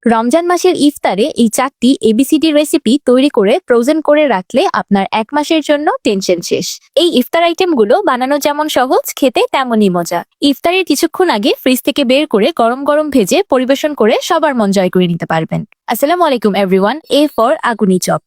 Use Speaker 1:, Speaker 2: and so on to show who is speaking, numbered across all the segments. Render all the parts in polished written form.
Speaker 1: রমজান মাসের ইফতারে এই 4টি এবিসিডি রেসিপি তৈরি করে ফ্রোজেন করে রাখলে আপনার 1 মাসের জন্য টেনশন শেষ। এই ইফতার আইটেমগুলো বানানো যেমন সহজ, খেতে তেমনই মজা। ইফতারের কিছুক্ষণ আগে ফ্রিজ থেকে বের করে গরম গরম ভেজে পরিবেশন করে সবার মন জয় করে নিতে পারবেন। আসসালামু আলাইকুম এভরিওয়ান। এ ফর আগুনি চপ।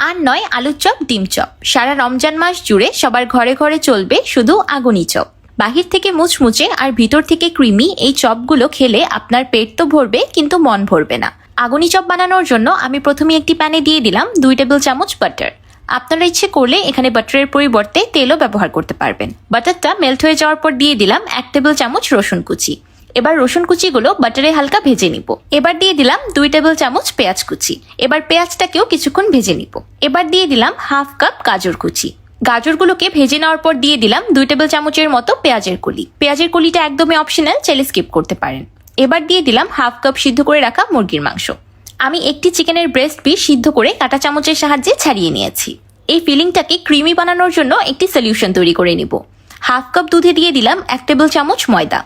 Speaker 2: আর নয় আলুর চপ, ডিম চপ। সারা রমজান মাস জুড়ে সবার ঘরে ঘরে চলবে শুধু আগুনি চপ। বাহির থেকে মুচমুচে আর ভিতর থেকে ক্রিমি এই চপগুলো খেলে আপনার পেট তো ভরবে, কিন্তু মন ভরবে না। আগুনি চপ বানানোর জন্য আমি প্রথমে একটি প্যানে দিয়ে দিলাম 2 টেবিল চামচ বাটার। আপনারা ইচ্ছে করলে এখানে বাটারের পরিবর্তে তেলও ব্যবহার করতে পারবেন। বাটারটা মেল্ট হয়ে যাওয়ার পর দিয়ে দিলাম 1 টেবিল চামচ রসুন কুচি। এবার রসুন কুচিগুলো বাটারে হালকা ভেজে নিব। এবার দিয়ে দিলাম 2 টেবিল চামচ পেঁয়াজ কুচি। এবার পেঁয়াজটাকেও কিছুক্ষণ ভেজে নিব। এবার দিয়ে দিলাম হাফ কাপ গাজর কুচি। গাজরগুলোকে ভেজে নেওয়ার পর দিয়ে দিলাম 2 টেবিল চামচের মতো পেঁয়াজের কলি। পেঁয়াজের কলিটা একদমই অপশনাল, চাইলে স্কিপ করতে পারেন। এবার দিয়ে দিলাম হাফ কাপ সিদ্ধ করে রাখা মুরগির মাংস। আমি একটি চিকেনের ব্রেস্ট পিস সিদ্ধ করে কাঁটা চামচের সাহায্যে ছাড়িয়ে নিয়েছি। এই ফিলিংটাকে ক্রিমি বানানোর জন্য একটি সলিউশন তৈরি করে নিব। হাফ কাপ দুধে দিয়ে দিলাম 1 টেবিল চামচ ময়দা।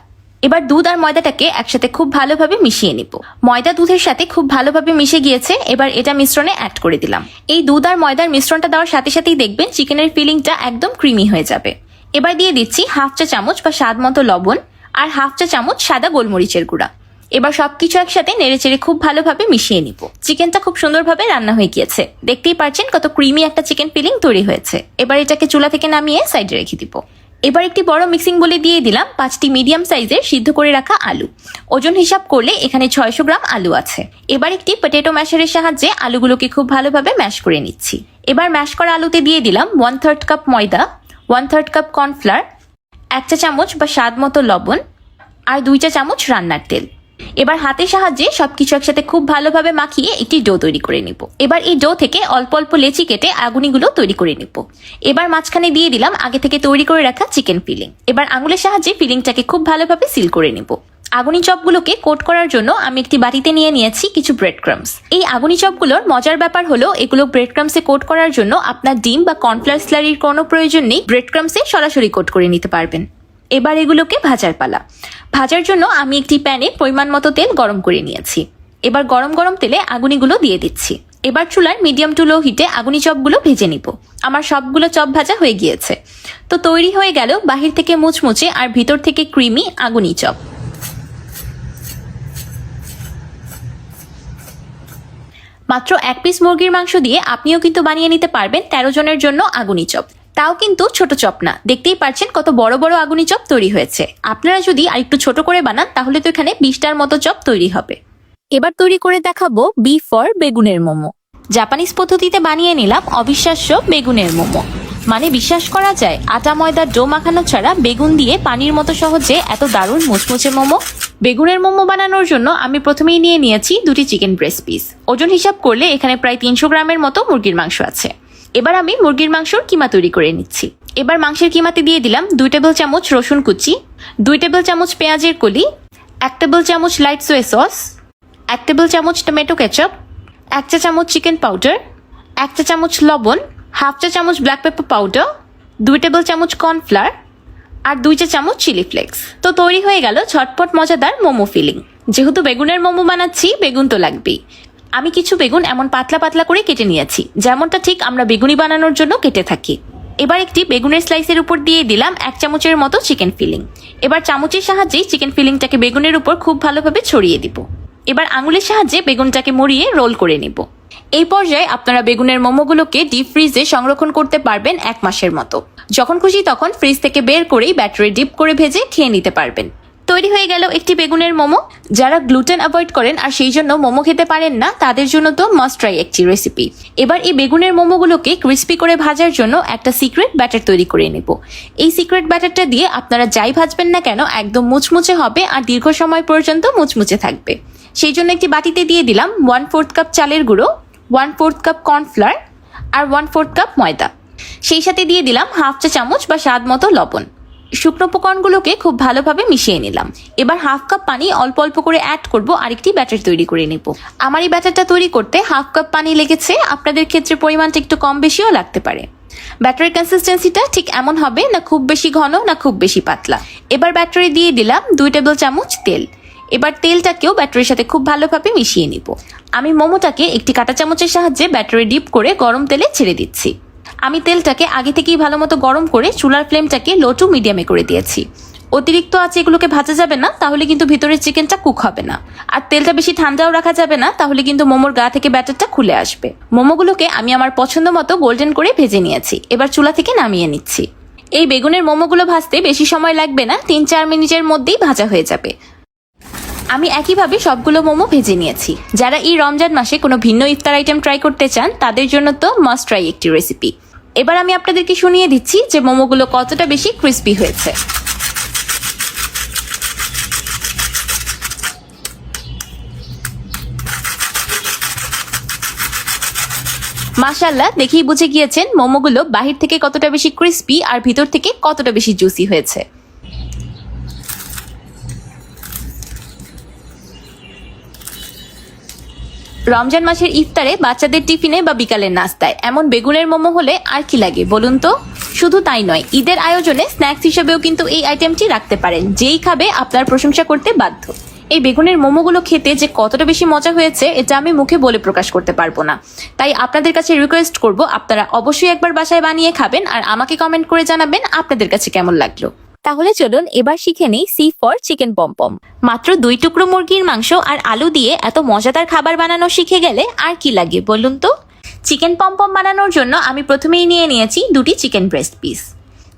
Speaker 2: এবার দুধ আর ময়দাটাকে একসাথে খুব ভালোভাবে মিশিয়ে নিব। ময়দা দুধের সাথে খুব ভালোভাবে মিশে গিয়েছে। এবার এটা মিশ্রণে অ্যাড করে দিলাম। এই দুধ আর ময়দার মিশ্রণটা দেওয়ার সাথে সাথেই দেখবেন চিকেনের ফিলিংটা একদম ক্রিমি হয়ে যাবে। এবার দিয়ে দিচ্ছি হাফ চা চামচ বা স্বাদ মতো লবণ আর হাফ চা চামচ সাদা গোলমরিচের গুঁড়া। এবার সবকিছু একসাথে নেড়েচেড়ে খুব ভালোভাবে মিশিয়ে নিব। চিকেনটা খুব সুন্দরভাবে রান্না হয়ে গিয়েছে। দেখতেই পারছেন কত ক্রিমি একটা চিকেন ফিলিং তৈরি হয়েছে। এবার এটাকে চুলা থেকে নামিয়ে সাইডে রেখে দিব। এবার একটি বড় মিক্সিং বলে দিয়ে দিলাম 5টি মিডিয়াম সাইজের সিদ্ধ করে রাখা আলু। ওজন হিসাব করলে এখানে 600 গ্রাম আলু আছে। এবার একটি পটেটো ম্যাশারের সাহায্যে আলুগুলোকে খুব ভালোভাবে ম্যাশ করে নিচ্ছি। এবার ম্যাশ করা আলুতে দিয়ে দিলাম 1/3 কাপ ময়দা, 1/3 কাপ কর্নফ্লাওয়ার, 1 চা চামচ বা স্বাদ মতো লবণ আর 2 চা চামচ রান্নার তেল। এবার হাতের সাহায্যে সবকিছু একসাথে খুব ভালোভাবে মাখিয়ে একটি ডো তৈরি করে নিব। এবার এই ডো থেকে অল্প অল্প লেচি কেটে আগুনিগুলো তৈরি করে নিব। এবার মাঝখানে দিয়ে দিলাম আগে থেকে তৈরি করে রাখা চিকেন ফিলিং। এবার আঙুলের সাহায্যে ফিলিংটাকে খুব ভালোভাবে সিল করে নিব। আগুনি চপগুলোকে কোট করার জন্য আমি একটি বাটিতে নিয়ে নিয়েছি কিছু ব্রেড ক্রাম্বস। এই আগুনি চপগুলোর মজার ব্যাপার হলো এগুলো ব্রেড ক্রাম্বসে কোট করার জন্য আপনার ডিম বা কর্নফ্লাওয়ার স্লারির কোনো প্রয়োজন নেই। ব্রেড ক্রাম্বসে সরাসরি কোট করে নিতে পারবেন। এবার এগুলোকে ভাজার পালা। ভাজার জন্য আমি একটি প্যানে পরিমাণ মতো তেল গরম করে নিয়েছি। এবার গরম গরম তেলে আগুনিগুলো দিয়ে দিচ্ছি। এবার চুলার মিডিয়াম টু লো হিটে আগুনি চপগুলো ভেজে নিব। আমার সবগুলো চপ ভাজা হয়ে গিয়েছে। তো তৈরি হয়ে গেল বাহির থেকে মুচমুচে আর ভিতর থেকে ক্রিমি আগুনি চপ। মাত্র 1 পিস মুরগির মাংস দিয়ে আপনিও কিন্তু বানিয়ে নিতে পারবেন 13 জনের জন্য আগুনি চপ। তাও কিন্তু ছোট চপ না। দেখতেই পারছেন কত বড় বড় আগুনি চপ তৈরি হয়েছে। আপনারা যদি আরেকটু ছোট করে বানান তাহলে তো এখানে 20টার মতো চপ তৈরি হবে।
Speaker 1: এবার তৈরি করে দেখাবো বি ফর বেগুনের মোমো।
Speaker 2: জাপানিজ পদ্ধতিতে বানিয়ে নিলাম অবিশ্বাস্য বেগুনের মোমো। মানে বিশ্বাস করা যায় আটা ময়দার ডো মাখানো ছাড়া বেগুন দিয়ে পানির মতো সহজে এত দারুণ মুচমুচে মোমো। বেগুনের মোমো বানানোর জন্য আমি প্রথমেই নিয়ে নিয়েছি 2টি চিকেন ব্রেস্ট পিস। ওজন হিসাব করলে এখানে প্রায় 300 গ্রামের মতো মুরগির মাংস আছে। এবার আমি মুরগির মাংসর কিমা তৈরি করে নিচ্ছি। এবার মাংসের কিমাতে দিয়ে দিলাম 2 টেবিল চামচ রসুন কুচি, 2 টেবিল চামচ পেঁয়াজের কলি, 1 টেবিল চামচ লাইট সোয়া সস, 1 টেবিল চামচ টমেটো কেচাপ, 1 চা চামচ চিকেন পাউডার, 1 চা চামচ লবণ, হাফ চা চামচ ব্ল্যাক পেপার পাউডার, 2 টেবিল চামচ কর্নফ্লাওয়ার আর 2 চা চামচ চিলি ফ্লেক্স। তো তৈরি হয়ে গেল ঝটপট মজাদার মোমো ফিলিং। যেহেতু বেগুনের মোমো বানাচ্ছি, বেগুন তো লাগবেই। আমি কিছু বেগুন এমন পাতলা পাতলা করে কেটে নিয়েছি, যেমনটা ঠিক আমরা বেগুনি বানানোর জন্য কেটে থাকি। এবার একটি বেগুনের স্লাইসের উপর দিয়ে দিলাম 1 চামচের মতো চিকেন ফিলিং। এবার চামচের সাহায্যেই চিকেন ফিলিংটাকে বেগুনের উপর খুব ভালোভাবে ছড়িয়ে দিব। এবার আঙুলের সাহায্যে বেগুনটাকে মুড়িয়ে রোল করে নিব। এই পর্যায়ে আপনারা বেগুনের মোমোগুলোকে ডিপ ফ্রিজে সংরক্ষণ করতে পারবেন 1 মাসের মতো। যখন খুশি তখন ফ্রিজ থেকে বের করেই ব্যাটারে ডিপ করে ভেজে খেয়ে নিতে পারবেন। তৈরি হয়ে গেল একটি বেগুনের মোমো। যারা গ্লুটেন অ্যাভয়েড করেন আর সেই জন্য মোমো খেতে পারেন না, তাদের জন্য তো মাস্ট ট্রাই একটি রেসিপি। এবার এই বেগুনের মোমোগুলোকে ক্রিস্পি করে ভাজার জন্য একটা সিক্রেট ব্যাটার তৈরি করে নেব। এই সিক্রেট ব্যাটারটা দিয়ে আপনারা যাই ভাজবেন না কেন একদম মুচমুচে হবে আর দীর্ঘ সময় পর্যন্ত মুচমুচে থাকবে। সেই জন্য একটি বাটিতে দিয়ে দিলাম 1/4 কাপ চালের গুঁড়ো, 1/4 কাপ কর্নফ্লাওয়ার আর 1/4 কাপ ময়দা। সেই সাথে দিয়ে দিলাম হাফ চা চামচ বা স্বাদ মতো লবণ। শুকনো উপকরণগুলোকে খুব ভালোভাবে মিশিয়ে নিলাম। এবার হাফ কাপ পানি অল্প অল্প করে অ্যাড করব আর একটি ব্যাটার তৈরি করে নেব। আমার এই ব্যাটারটা তৈরি করতে হাফ কাপ পানি লেগেছে। আপনাদের ক্ষেত্রে পরিমাণটা একটু কম বেশিও লাগতে পারে। ব্যাটারের কনসিস্টেন্সিটা ঠিক এমন হবে, না খুব বেশি ঘন না খুব বেশি পাতলা। এবার ব্যাটারে দিয়ে দিলাম 2 টেবিল চামচ তেল। এবার তেলটাকেও ব্যাটারের সাথে খুব ভালোভাবে মিশিয়ে নিব। আমি মোমোটাকে একটি কাঁটা চামচের সাহায্যে ব্যাটারে ডিপ করে গরম তেলে ছেড়ে দিচ্ছি। আমি তেলটাকে আগে থেকেই ভালো মতো গরম করে চুলার ফ্লেমটাকে লো টু মিডিয়ামে করে দিয়েছি। অতিরিক্ত আছে এগুলোকে ভাজা যাবে না, তাহলে কিন্তু ভিতরের চিকেনটা কুক হবে না। আর তেলটা বেশি ঠান্ডাও রাখা যাবে না, তাহলে কিন্তু মোমোর গা থেকে ব্যাটারটা খুলে আসবে। মোমোগুলোকে আমি আমার পছন্দ মতো গোল্ডেন করে ভেজে নিয়েছি। এবার চুলা থেকে নামিয়ে নিচ্ছি। এই বেগুনের মোমোগুলো ভাজতে বেশি সময় লাগবে না, 3-4 মিনিটের মধ্যেই ভাজা হয়ে যাবে। আমি একইভাবে সবগুলো মোমো ভেজে নিয়েছি। যারা এই রমজান মাসে কোনো ভিন্ন ইফতার আইটেম ট্রাই করতে চান তাদের জন্য তো মাস্ট ট্রাই একটি রেসিপি। এবার আমি আপনাদেরকে শুনিয়ে দিচ্ছি যে মোমোগুলো কতটা বেশি ক্রিস্পি হয়েছে। মাশাআল্লাহ, দেখেই বুঝে গিয়েছেন মোমোগুলো বাহির থেকে কতটা বেশি ক্রিস্পি আর ভিতর থেকে কতটা বেশি জুসি হয়েছে। রমজান মাসের ইফতারে, বাচ্চাদের টিফিনে বা বিকালের নাস্তায় এমন বেগুনের মোমো হলে আর কি লাগে বলুন তো। শুধু তাই নয়, ঈদের আয়োজনে স্ন্যাক্স হিসেবেও কিন্তু এই আইটেমটি রাখতে পারেন। যেই খাবে আপনার প্রশংসা করতে বাধ্য। এই বেগুনের মোমোগুলো খেতে যে কতটা বেশি মজা হয়েছে এটা আমি মুখে বলে প্রকাশ করতে পারবো না। তাই আপনাদের কাছে রিকোয়েস্ট করব, আপনারা অবশ্যই একবার বাসায় বানিয়ে খাবেন আর আমাকে কমেন্ট করে জানাবেন আপনাদের কাছে কেমন লাগলো।
Speaker 1: তাহলে চলুন এবার শিখে নেই সি ফর চিকেন পমপম।
Speaker 2: মাত্র 2 টুকরো মুরগির মাংস আর আলু দিয়ে এত মজাদার খাবার বানানো শিখে গেলে আর কি লাগে বলুন তো। চিকেন পমপম বানানোর জন্য আমি প্রথমেই নিয়ে নিয়েছি 2টি chicken breast piece.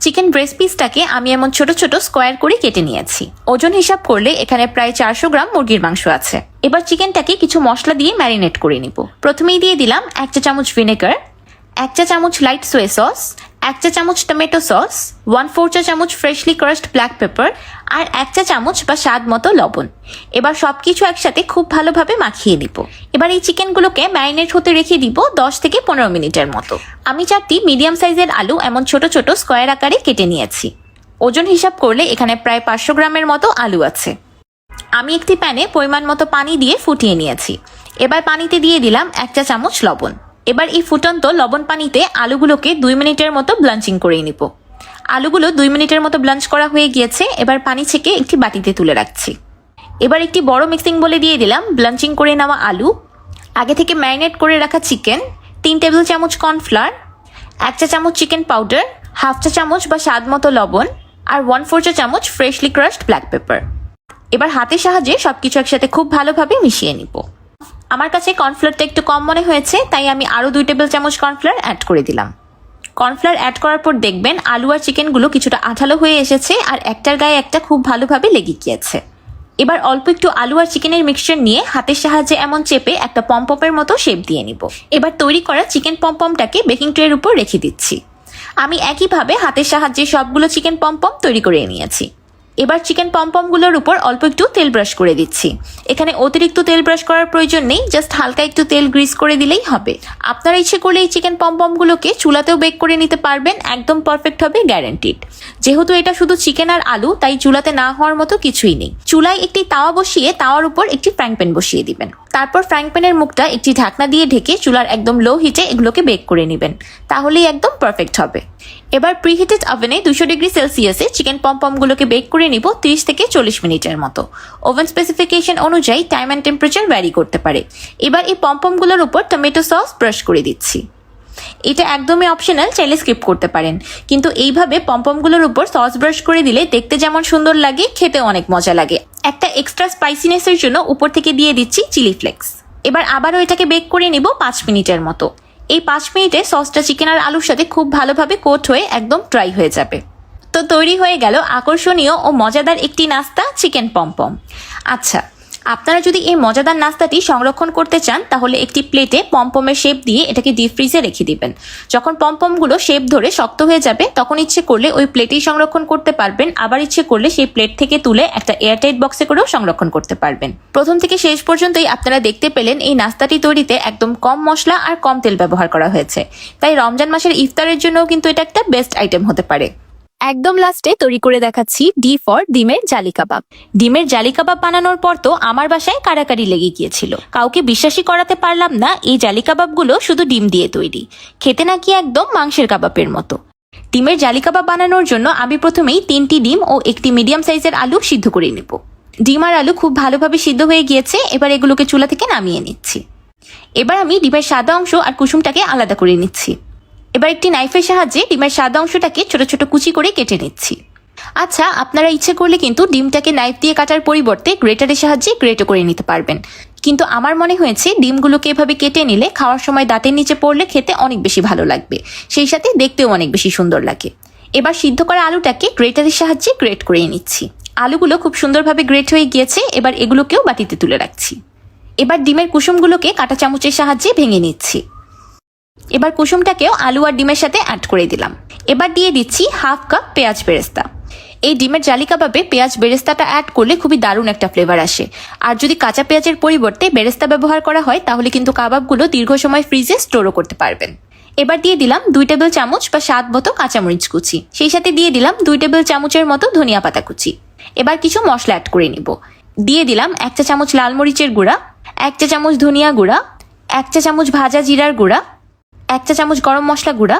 Speaker 2: Chicken breast পিসটাকে আমি এমন ছোট ছোট স্কোয়ার করে কেটে নিয়েছি। ওজন হিসাব করলে এখানে প্রায় 400 গ্রাম মুরগির মাংস আছে। এবার চিকেনটাকে কিছু মশলা দিয়ে ম্যারিনেট করে নিব। প্রথমেই দিয়ে দিলাম 1 চা চামচ ভিনেগার, 1 চা চামচ লাইট সোয়া সস, 1 চা চামচ টমেটো সস, 1/4 চা চামচ ফ্রেশলি ক্রাশড ব্ল্যাক পেপার আর 1 চা চামচ বা স্বাদ মতো লবণ। এবার সবকিছু একসাথে খুব ভালোভাবে মাখিয়ে দিব। এবার এই চিকেনগুলোকে ম্যারিনেট হতে রেখে দিব 10 থেকে 15 মিনিটের মতো। আমি 4টি মিডিয়াম সাইজের আলু এমন ছোট ছোট স্কোয়ার আকারে কেটে নিয়েছি। ওজন হিসাব করলে এখানে প্রায় 500 গ্রামের মতো আলু আছে। আমি একটি প্যানে পরিমাণ মতো পানি দিয়ে ফুটিয়ে নিয়েছি। এবার পানিতে দিয়ে দিলাম 1 চা চামচ লবণ। এবার এই ফুটন্ত লবণ পানিতে আলুগুলোকে 2 মিনিটের মতো ব্লাঞ্চিং করে নিব। আলুগুলো 2 মিনিটের মতো ব্লাঞ্চ করা হয়ে গিয়েছে। এবার পানি ছেঁকে একটি বাটিতে তুলে রাখছি। এবার একটি বড় মিক্সিং বলে দিয়ে দিলাম ব্লাঞ্চিং করে নেওয়া আলু, আগে থেকে ম্যারিনেট করে রাখা চিকেন, 3 টেবিল চামচ কর্নফ্লাওয়ার, 1 চা চামচ চিকেন পাউডার, 1/2 চা চামচ বা স্বাদ মতো লবণ আর 1/4 চা চামচ ফ্রেশলি ক্রাশড ব্ল্যাক পেপার। এবার হাতের সাহায্যে সবকিছু একসাথে খুব ভালোভাবে মিশিয়ে নিব। আমার কাছে কর্নফ্লাওয়ারটা একটু কম মনে হয়েছে, তাই আমি আরও 2 টেবিল চামচ কর্নফ্লাওয়ার অ্যাড করে দিলাম। কর্নফ্লাওয়ার অ্যাড করার পর দেখবেন আলু আর চিকেনগুলো কিছুটা আঠালো হয়ে এসেছে আর একটার গায়ে একটা খুব ভালোভাবে লেগে গিয়েছে। এবার অল্প একটু আলু আর চিকেনের মিক্সচার নিয়ে হাতের সাহায্যে এমন চেপে একটা পমপমের মতো শেপ দিয়ে নিব। এবার তৈরি করা চিকেন পমপমটাকে বেকিং ট্রের উপর রেখে দিচ্ছি। আমি একইভাবে হাতের সাহায্যে সবগুলো চিকেন পমপম তৈরি করে নিয়েছি। এবার চিকেন পমপমগুলোর উপর অল্প একটু তেল ব্রাশ করে দিচ্ছি। এখানে অতিরিক্ত তেল ব্রাশ করার প্রয়োজন নেই, জাস্ট হালকা একটু তেল গ্রিস করে দিলেই হবে। আপনারা ইচ্ছে করলে এই চিকেন পমপমগুলোকে চুলাতেও বেক করে নিতে পারবেন, একদম পারফেক্ট হবে, গ্যারান্টিড। যেহেতু এটা শুধু চিকেন আর আলু, তাই চুলাতে না হওয়ার মতো কিছুই নেই। চুলায় একটি তাওয়া বসিয়ে তাওয়ার উপর একটি ফ্রাইং প্যান বসিয়ে দিবেন। তারপর ফ্রাইং প্যানের মুখটা একটি ঢাকনা দিয়ে ঢেকে চুলার একদম লো হিটে এগুলোকে বেক করে নেবেন, তাহলেই একদম পারফেক্ট হবে। এবার প্রিহিটেড ওভেনে 200 ডিগ্রি সেলসিয়াসে চিকেন পমপমগুলোকে বেক করে নিব 30 থেকে 40 মিনিটের মতো। ওভেন স্পেসিফিকেশন অনুযায়ী টাইম অ্যান্ড টেম্পারেচার ভ্যারি করতে পারে। এবার এই পমপমগুলোর উপর টমেটো সস ব্রাশ করে দিচ্ছি। এটা একদমই অপশনাল, চাইলে স্কিপ করতে পারেন, কিন্তু এইভাবে পমপমগুলোর উপর সস ব্রাশ করে দিলে দেখতে যেমন সুন্দর লাগে, খেতে অনেক মজা লাগে। একটা এক্সট্রা স্পাইসিনেসের জন্য উপর থেকে দিয়ে দিচ্ছি চিলি ফ্লেক্স। এবার আবারও এটাকে বেক করে নিব 5 মিনিটের মতো। এই 5 মিনিটে সসটা চিকেন আর আলুর সাথে খুব ভালোভাবে কোট হয়ে একদম ড্রাই হয়ে যাবে। তো তৈরি হয়ে গেল আকর্ষণীয় ও মজাদার একটি নাস্তা, চিকেন পমপম। আচ্ছা, আপনারা যদি এই মজাদার নাস্তাটি সংরক্ষণ করতে চান তাহলে একটি প্লেটে পমপমের শেপ দিয়ে এটাকে ডিপ ফ্রিজে রেখে দিবেন। যখন পমপমগুলো শেপ ধরে শক্ত হয়ে যাবে তখন ইচ্ছে করলে ওই প্লেটেই সংরক্ষণ করতে পারবেন, আবার ইচ্ছে করলে সেই প্লেট থেকে তুলে একটা এয়ারটাইট বক্সে করেও সংরক্ষণ করতে পারবেন। প্রথম থেকে শেষ পর্যন্তই আপনারা দেখতে পেলেন এই নাস্তাটি তৈরিতে একদম কম মশলা আর কম তেল ব্যবহার করা হয়েছে। তাই রমজান মাসের ইফতারের জন্যও কিন্তু এটা একটা বেস্ট আইটেম হতে পারে।
Speaker 1: একদম লাস্টে তৈরি করে দেখাচ্ছি ডি ফর ডিমের জালি কাবাব।
Speaker 2: ডিমের জালি কাবাব বানানোর পর তো আমার বাসায় কারাকারি লেগে গিয়েছিল। কাউকে বিশ্বাসই করাতে পারলাম না এই জালি কাবাবগুলো শুধু ডিম দিয়ে তৈরি, খেতে নাকি একদম মাংসের কাবাবের মতো। ডিমের জালি কাবাব বানানোর জন্য আমি প্রথমেই 3টি ডিম ও একটি মিডিয়াম সাইজের আলু সিদ্ধ করে নেব। ডিম আর আলু খুব ভালোভাবে সিদ্ধ হয়ে গিয়েছে, এবার এগুলোকে চুলা থেকে নামিয়ে নিচ্ছি। এবার আমি ডিমের সাদা অংশ আর কুসুমটাকে আলাদা করে নিচ্ছি। এবার একটি নাইফের সাহায্যে ডিমের সাদা অংশটাকে ছোট ছোট কুচি করে কেটে নিচ্ছি। আচ্ছা, আপনারা ইচ্ছে করলে কিন্তু ডিমটাকে নাইফ দিয়ে কাটার পরিবর্তে গ্রেটারের সাহায্যে গ্রেটও করে নিতে পারবেন, কিন্তু আমার মনে হয়েছে ডিমগুলোকে এভাবে কেটে নিলে খাওয়ার সময় দাঁতের নিচে পড়লে খেতে অনেক বেশি ভালো লাগবে, সেই সাথে দেখতেও অনেক বেশি সুন্দর লাগে। এবার সিদ্ধ করা আলুটাকে গ্রেটারের সাহায্যে গ্রেট করে নিচ্ছি। আলুগুলো খুব সুন্দরভাবে গ্রেট হয়ে গিয়েছে, এবার এগুলোকেও বাটিতে তুলে রাখছি। এবার ডিমের কুসুমগুলোকে কাঁটা চামচের সাহায্যে ভেঙে নিচ্ছি। এবার কুসুমটাকেও আলু আর ডিমের সাথে অ্যাড করে দিলাম। এবার দিয়ে দিচ্ছি হাফ কাপ পেঁয়াজ বেরেস্তা। এই ডিমের জালি কাবাবে পেঁয়াজ বেরেস্তাটা অ্যাড করলে খুবই দারুণ একটা ফ্লেভার আসে, আর যদি কাঁচা পেঁয়াজের পরিবর্তে বেরেস্তা ব্যবহার করা হয় তাহলে কিন্তু কাবাবগুলো দীর্ঘ সময় ফ্রিজে স্টোরও করতে পারবেন। এবার দিয়ে দিলাম 2 টেবিল চামচ বা স্বাদ মতো কাঁচামরিচ কুচি, সেই সাথে দিয়ে দিলাম 2 টেবিল চামচের মতো ধনিয়া পাতা কুচি। এবার কিছু মশলা অ্যাড করে নিব। দিয়ে দিলাম 1 চা চামচ লাল মরিচের গুঁড়া, 1 চা চামচ ধনিয়া গুঁড়া, 1 চা চামচ ভাজা জিরার গুঁড়া, 1 চা চামচ গরম মশলা গুঁড়া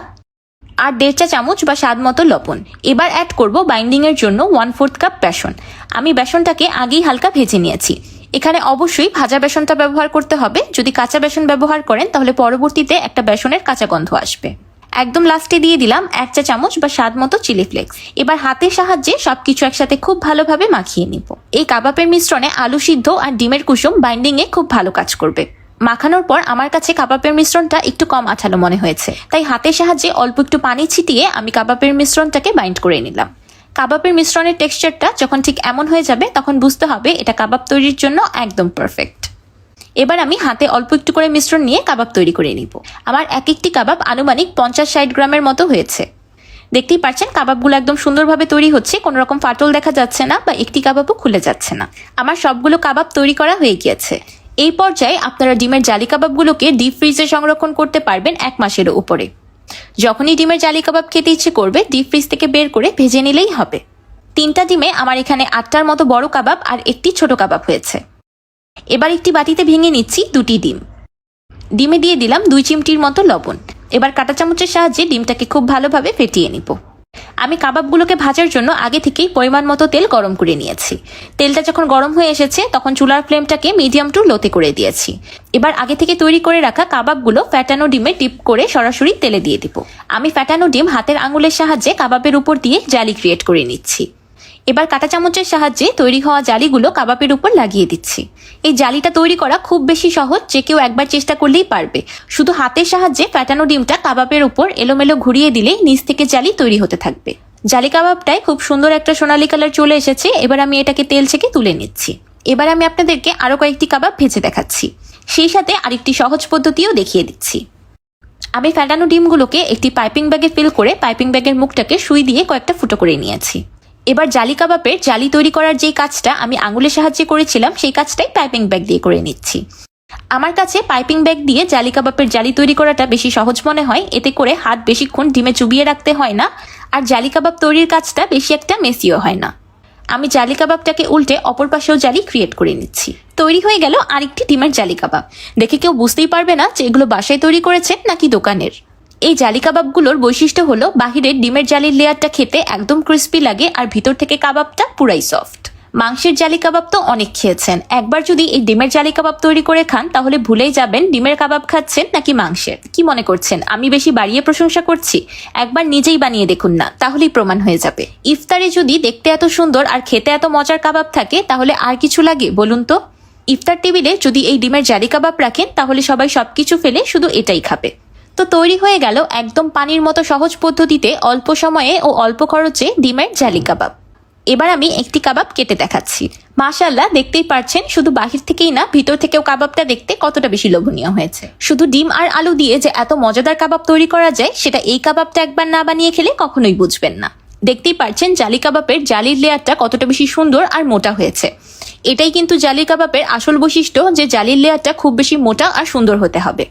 Speaker 2: আর 1.5 চা চামচ বা স্বাদ মতো লবণ। এবার অ্যাড করব বাইন্ডিং এর জন্য 1/4 কাপ বেসন। আমি বেসনটাকে আগেই হালকা ভেজে নিয়েছি। এখানে অবশ্যই ভাজা বেসনটা ব্যবহার করতে হবে, যদি কাঁচা বেসন ব্যবহার করেন তাহলে পরবর্তীতে একটা বেসনের কাঁচা গন্ধ আসবে। একদম লাস্টে দিয়ে দিলাম 1 চা চামচ বা স্বাদ মতো চিলি ফ্লেক্স। এবার হাতের সাহায্যে সবকিছু একসাথে খুব ভালোভাবে মাখিয়ে নিব। এই কাবাবের মিশ্রণে আলু সিদ্ধ আর ডিমের কুসুম বাইন্ডিং এ খুব ভালো কাজ করবে। মাখানোর পর আমার কাছে কাবাবের মিশ্রণটা একটু কম আঠালো মনে হয়েছে, তাই হাতের সাহায্যে অল্প একটু পানি ছিটিয়ে আমি কাবাবের মিশ্রণটাকে বাইন্ড করে নিলাম। কাবাবের মিশ্রণের টেক্সচারটা যখন ঠিক এমন হয়ে যাবে তখন বুঝতে হবে এটা কাবাব তৈরির জন্য একদম পারফেক্ট। এবার আমি হাতে অল্প একটু করে মিশ্রণ নিয়ে কাবাব তৈরি করে নিব। আমার এক একটি কাবাব আনুমানিক 50-60 গ্রামের মতো হয়েছে। দেখতেই পাচ্ছেন কাবাবগুলো একদম সুন্দরভাবে তৈরি হচ্ছে, কোনো রকম ফাটল দেখা যাচ্ছে না বা একটি কাবাবও খুলে যাচ্ছে না। আমার সবগুলো কাবাব তৈরি করা হয়ে গিয়েছে। এই পর্যায়ে আপনারা ডিমের জালি কাবাবগুলোকে ডিপ ফ্রিজে সংরক্ষণ করতে পারবেন 1 মাসেরও উপরে। যখনই ডিমের জালি কাবাব খেতে ইচ্ছে করবে ডিপ ফ্রিজ থেকে বের করে ভেজে নিলেই হবে। 3টা ডিমে আমার এখানে 8টার মতো বড় কাবাব আর একটি ছোট কাবাব হয়েছে। এবার একটি বাটিতে ভেঙে নিচ্ছি 2টি ডিম। ডিমে দিয়ে দিলাম 2 চিমটির মতো লবণ। এবার কাঁটা চামচের সাহায্যে ডিমটাকে খুব ভালোভাবে ফেটিয়ে নিব। আমি কাবাবগুলোকে ভাজার জন্য আগে থেকেই পরিমাণ মতো তেল গরম করে নিয়েছি। তেলটা যখন গরম হয়ে এসেছে তখন চুলার ফ্লেমটাকে মিডিয়াম টু লোতে করে দিয়েছি। এবার আগে থেকে তৈরি করে রাখা কাবাবগুলো ফ্যাটানো ডিমে ডিপ করে সরাসরি তেলে দিয়ে দিব। আমি ফ্যাটানো ডিম হাতের আঙুলের সাহায্যে কাবাবের উপর দিয়ে জালি ক্রিয়েট করে নিচ্ছি। এবার কাঁটা চামচের সাহায্যে তৈরি হওয়া জালিগুলো কাবাবের উপর লাগিয়ে দিচ্ছি। এই জালিটা তৈরি করা খুব বেশি সহজ, যে কেউ একবার চেষ্টা করলেই পারবে। শুধু হাতের সাহায্যে ফ্যাটানো ডিমটা কাবাবের উপর এলোমেলো ঘুরিয়ে দিলেই নিচ থেকে জালি তৈরি হতে থাকবে। জালি কাবাবটায় খুব সুন্দর একটা সোনালী কালার চলে এসেছে। এবার আমি এটাকে তেল থেকে তুলে নিচ্ছি। এবার আমি আপনাদেরকে আরো কয়েকটি কাবাব ভেজে দেখাচ্ছি, সেই সাথে আরেকটি সহজ পদ্ধতিও দেখিয়ে দিচ্ছি। আমি ফ্যাটানো ডিমগুলোকে একটি পাইপিং ব্যাগে ফিল করে পাইপিং ব্যাগের মুখটাকে সুই দিয়ে কয়েকটা ফুটো করে নিয়েছি। এবার জালি কাবাবের জালি তৈরি করার যেই কাজটা আমি আঙুলের সাহায্যে করেছিলাম সেই কাজটাই পাইপিং ব্যাগ দিয়ে করে নিচ্ছি। আমার কাছে পাইপিং ব্যাগ দিয়ে জালি কাবাবের জালি তৈরি করাটা বেশি সহজ মনে হয়। এতে করে হাত বেশিক্ষণ ডিমে চুবিয়ে রাখতে হয় না, আর জালি কাবাব তৈরির কাজটা বেশি একটা মেসিও হয় না। আমি জালি কাবাবটাকে উল্টে অপর পাশেও জালি ক্রিয়েট করে নিচ্ছি। তৈরি হয়ে গেল আরেকটি ডিমের জালি কাবাব। দেখে কেউ বুঝতেই পারবে না যে এগুলো বাসায় তৈরি করেছেন নাকি দোকানের। এই জালি কাবাবগুলোর বৈশিষ্ট্য হলো বাহিরের ডিমের জালির লেয়ারটা খেতে একদম ক্রিস্পি লাগে আর ভিতর থেকে কাবাবটা পুরাই সফট। মাংসের জালি কাবাব তো অনেক খেয়েছেন, একবার যদি এই ডিমের জালি কাবাব তৈরি করে খান তাহলে ভুলেই যাবেন ডিমের কাবাব খাচ্ছেন নাকি মাংসের। কি মনে করছেন আমি বেশি বাড়িয়ে প্রশংসা করছি? একবার নিজেই বানিয়ে দেখুন না, তাহলেই প্রমাণ হয়ে যাবে। ইফতারে যদি দেখতে এত সুন্দর আর খেতে এত মজার কাবাব থাকে তাহলে আর কিছু লাগে বলুন তো? ইফতার টেবিলে যদি এই ডিমের জালি কাবাব রাখেন তাহলে সবাই সবকিছু ফেলে শুধু এটাই খাবে। তো তৈরি হয়ে গেল একদম পানির মতো সহজ পদ্ধতিতে অল্প সময়ে ও অল্প খরচে ডিমের জালি কাবাব। এবার আমি একটি কাবাব কেটে দেখাচ্ছি। মাশাআল্লাহ, দেখতেই পারছেন শুধু বাহির থেকেই না ভিতর থেকেও কাবাবটা দেখতে কতটা বেশি লোভনীয় হয়েছে। শুধু ডিম আর আলু দিয়ে যে এত মজাদার কাবাব তৈরি করা যায় সেটা এই কাবাবটা একবার না বানিয়ে খেলে কখনোই বুঝবেন না। দেখতেই পারছেন জালি কাবাবের জালির লেয়ারটা কতটা বেশি সুন্দর আর মোটা হয়েছে। এটাই কিন্তু জালি কাবাবের আসল বৈশিষ্ট্য, যে জালির লেয়ারটা খুব বেশি মোটা আর সুন্দর হতে হবে।